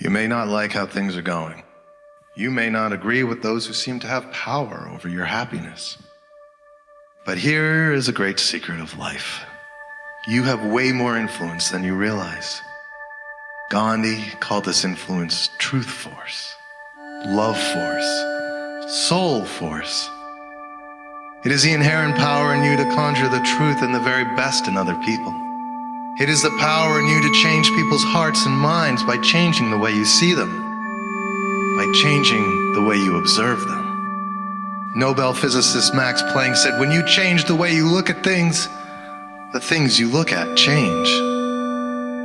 You may not like how things are going. You may not agree with those who seem to have power over your happiness. But here is a great secret of life. You have way more influence than you realize. Gandhi called this influence truth force, love force, soul force. It is the inherent power in you to conjure the truth and the very best in other people. It is the power in you to change people's hearts and minds by changing the way you see them, by changing the way you observe them. Nobel physicist Max Planck said, when you change the way you look at things, the things you look at change.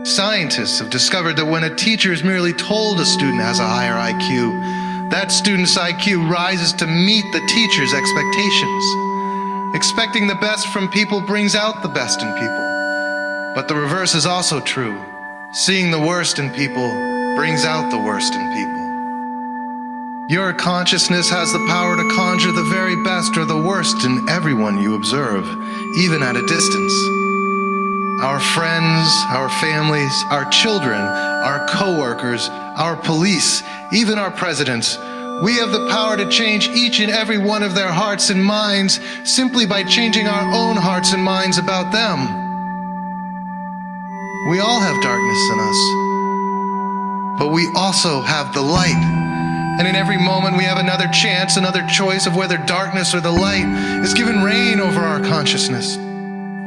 Scientists have discovered that when a teacher is merely told a student has a higher IQ, that student's IQ rises to meet the teacher's expectations. Expecting the best from people brings out the best in people. But the reverse is also true. Seeing the worst in people brings out the worst in people. Your consciousness has the power to conjure the very best or the worst in everyone you observe, even at a distance. Our friends, our families, our children, our co-workers, our police, even our presidents, we have the power to change each and every one of their hearts and minds simply by changing our own hearts and minds about them. We all have darkness in us, but we also have the light. And in every moment we have another chance, another choice of whether darkness or the light is given reign over our consciousness.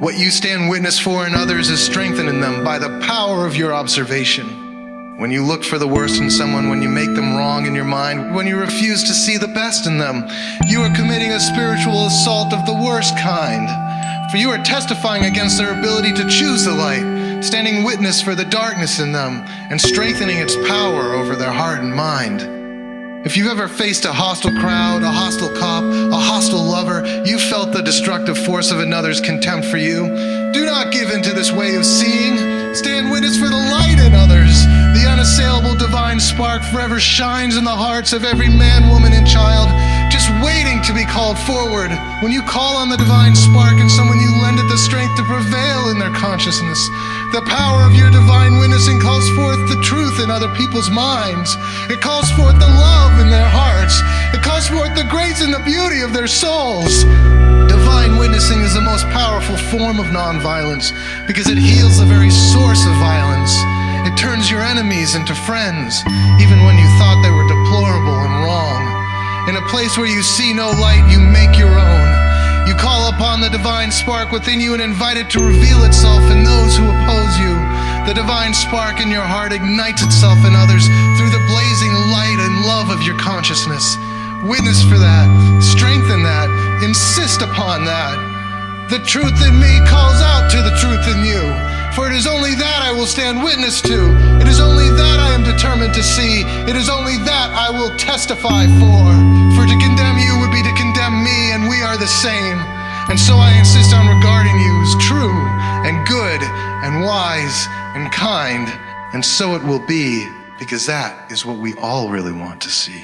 What you stand witness for in others is strengthened in them by the power of your observation. When you look for the worst in someone, when you make them wrong in your mind, when you refuse to see the best in them, you are committing a spiritual assault of the worst kind. For you are testifying against their ability to choose the light, standing witness for the darkness in them, and strengthening its power over their heart and mind. If you've ever faced a hostile crowd, a hostile cop, a hostile lover, you felt the destructive force of another's contempt for you. Do not give in to this way of seeing. Stand witness for the light in others. The unassailable divine spark forever shines in the hearts of every man, woman, and child, just waiting to be called forward. When you call on the divine spark in someone, you lend it the strength to prevail in their consciousness. The power of your divine witnessing calls forth the truth in other people's minds. It calls forth the love in their hearts. It calls forth the grace and the beauty of their souls. Divine witnessing is the most powerful form of nonviolence because it heals the very source of violence. It turns your enemies into friends, even when you thought they were deplorable and wrong. In a place where you see no light, you make your own. You call upon the divine spark within you and invite it to reveal itself in those who oppose you. The divine spark in your heart ignites itself in others through the blazing light and love of your consciousness. Witness for that, strengthen that, insist upon that. The truth in me calls out to the truth in you, for it is only that I will stand witness to. It is only that I am determined to see. It is only that I will testify for. For to condemn you would be to condemn me, and we are the same. And so I insist on regarding you as true and good and wise and kind, and so it will be, because that is what we all really want to see.